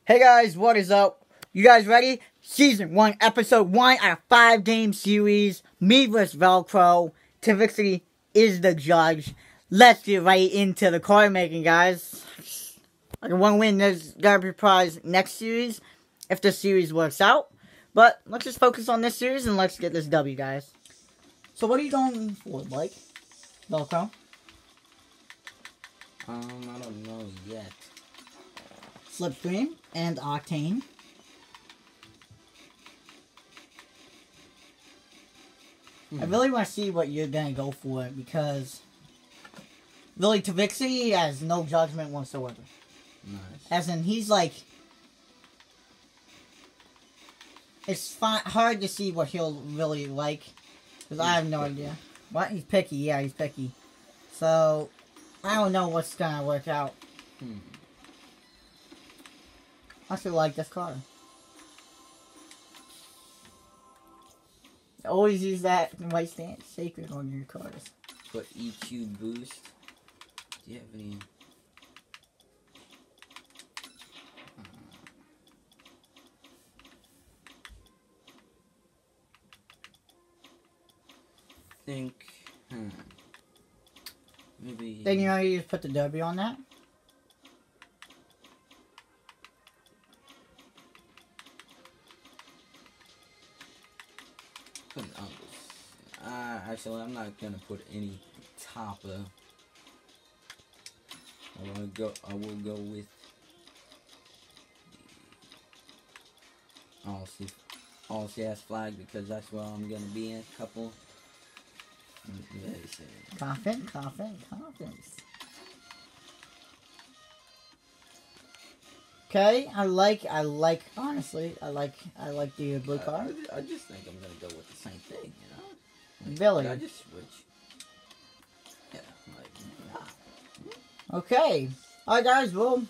Hey guys, what is up? You guys ready? Season 1, Episode 1 out of 5-game series. Me vs. Velcro. Tivixity is the judge. Let's get right into the card making, guys. I can one win. There's gotta be a prize next series if the series works out. But let's just focus on this series and let's get this W, guys. So what are you going for, Blake? Velcro? I don't know yet. Slipstream and Octane. I really want to see what you're going to go for because really Tivixity has no judgment whatsoever. Nice. As in, he's like, it's hard to see what he'll really like because I have no idea. What? He's picky. Yeah, he's picky. So, I don't know what's going to work out. I still like this card. Always use that white stand sacred on your cards. But EQ boost. Do you have any? Think. Maybe. Then you just put the W on that. Actually, I'm not gonna put any topper. I will go with all CS flag because that's where I'm gonna be in a couple. Confidence. Okay, I like. Honestly, I like the blue card. I just think I'm gonna go with the same thing, you know. Really? I just switch. Yeah, Okay. Alright guys, we'll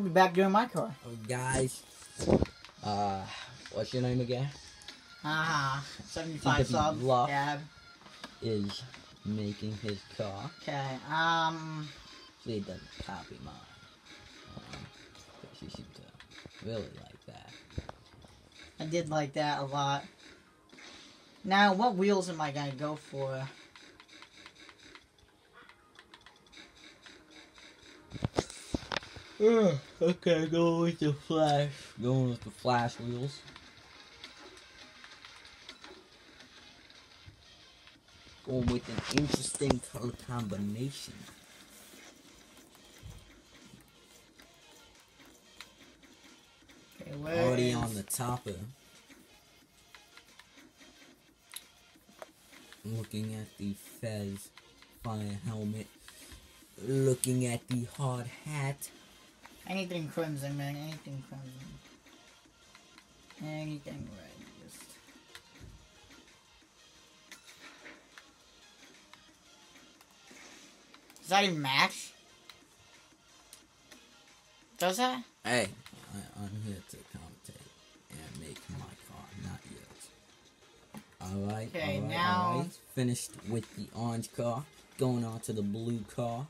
be back doing my car. Oh guys. What's your name again? 75 sub. Yeah. Is making his car. Okay, See, he doesn't copy mine. Because you should really like that. I did like that a lot. Now, what wheels am I gonna go for? Okay, go with the flash. Going with the flash wheels. Going with an interesting color combination. Okay, already on the topper. Looking at the Fez fire helmet. Looking at the hard hat. Anything crimson, man. Anything crimson. Anything red. Just. Does that even match? Does that? Hey, I'm here to commentate and make my car, not yours. Alright, okay, alright. Finished with the orange car. Going on to the blue car.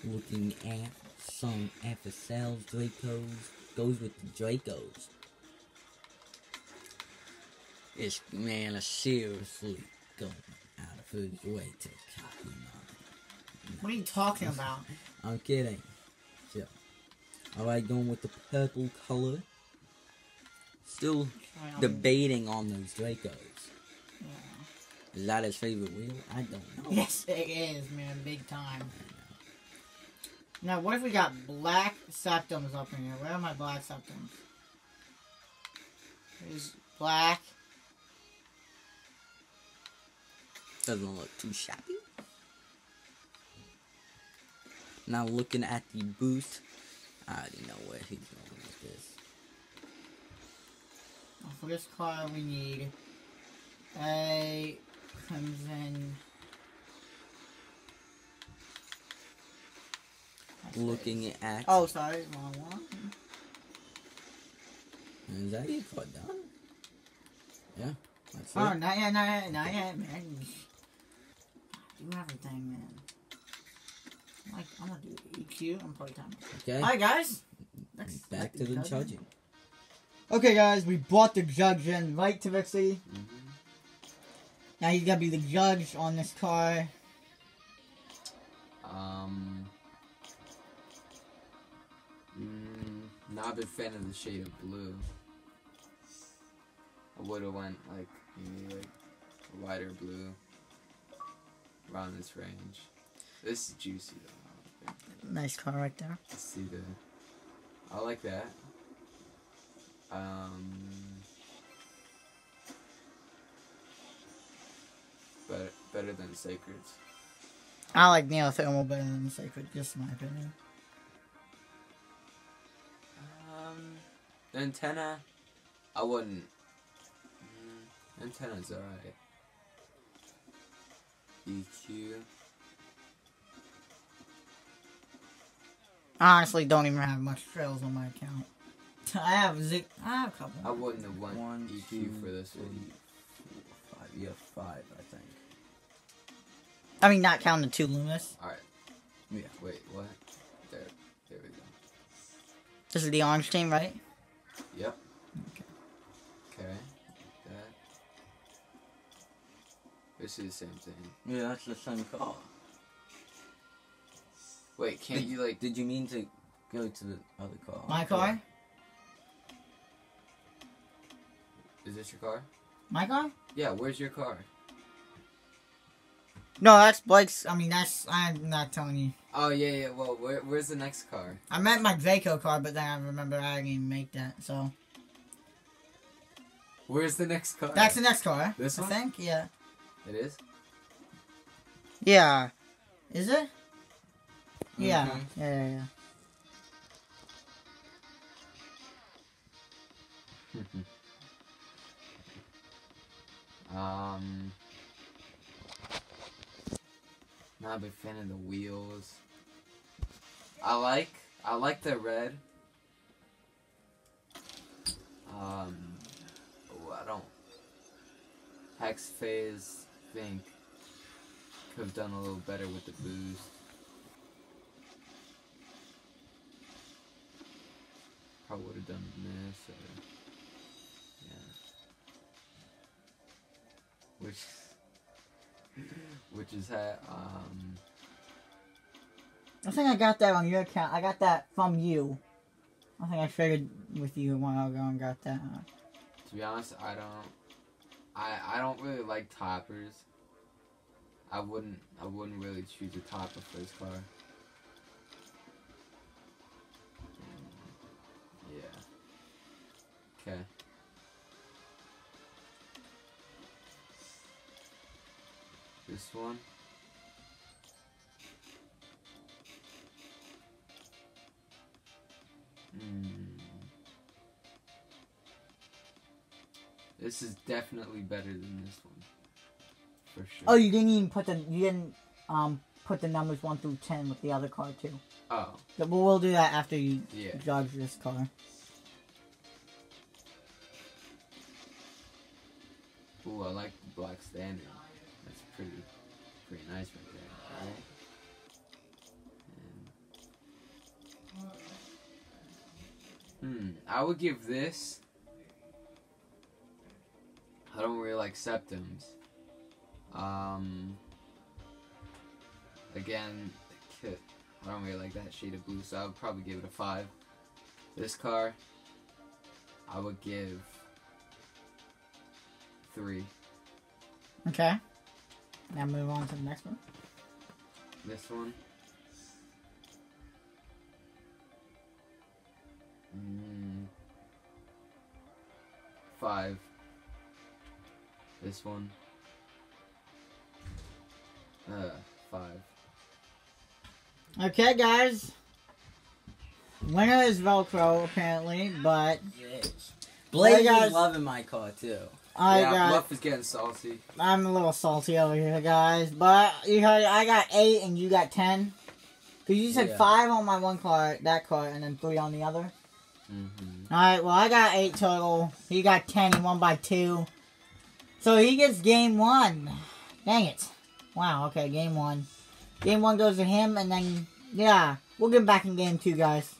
Looking at some FSLs, Dracos. Goes with the Dracos. This man is seriously going out of his way to copy mine. What are you talking about? I'm kidding. So, alright, going with the purple color. Still debating on those Dracos. Yeah. Is that his favorite wheel? I don't know. Yes, it is, man. Big time. Now, what if we got black septums up in here? Where are my black septums? There's black. Doesn't look too shabby. Now looking at the boost, I already know where he's going with this. For this car, we need a crimson. Looking at. Oh, sorry, wrong one. Is that your car done? Yeah, that's Oh, it. not yet, man. Do everything, man. I'm gonna do EQ. I'm probably time. Okay. Alright, guys. Back to the judging. Okay, guys, we brought the judge in, right, Tivixity? Now he's gotta be the judge on this car. Not a big fan of the shade of blue. I would have went like maybe like a lighter blue around this range. This is juicy though. Nice car right there. Let's see the. I like that. Better than Sacred's. I like Neothermal better than Sacred, just my opinion. The antenna, I wouldn't. Antenna's alright. EQ. I honestly don't even have much trails on my account. I have a couple. I wouldn't have went One, EQ two, for this one. 4, 5. You have 5, I think. I mean, not counting the 2 Loomis. Alright. Yeah. Wait, what? There we go. This is the orange team, right? Yep. Okay. That. This is the same thing. Yeah, that's the same car. Wait, can't you like? Did you mean to go to the other car? My car? Is this your car? My car? Yeah. Where's your car? No, that's Blake's. I mean, I'm not telling you. Oh yeah. Well, where's the next car? I meant my Velcro car, but then I remember I didn't even make that, so. Where's the next car? That's the next car. This one? I think, yeah. It is? Yeah. Is it? Yeah. Mhm. Yeah. Not a big fan of the wheels. I like the red. I don't. Hex Phase, think, could have done a little better with the boost. Probably would have done this, or yeah. Which is that, I think I got that on your account. I got that from you. I think I traded with you a while ago and got that. To be honest, I don't really like toppers. I wouldn't really choose a topper for this car. Yeah. Okay. This one. This is definitely better than this one, for sure. Oh, you didn't put the numbers 1 through 10 with the other car too. Oh. But we'll do that after you Yeah. judge this car. Ooh, I like the black standard. That's pretty nice right there. Right? And I would give this. I don't really like septums. Again, the kit, I don't really like that shade of blue, so I would probably give it a 5. This car, I would give 3. Okay. Now move on to the next one. This one. 5. This one. 5. Okay, guys. Winner is Velcro, apparently, but... Yes. Blake guys. is loving my car, too. Yeah, Bluff is getting salty. I'm a little salty over here, guys. But you heard I got 8 and you got 10. Because you said 5 on my one car, that car, and then 3 on the other. Alright, well, I got 8 total. He got 10. He won by 2. So he gets game 1. Dang it. Wow, okay, game 1. Game 1 goes to him, and then Yeah, we'll get back in game 2, guys.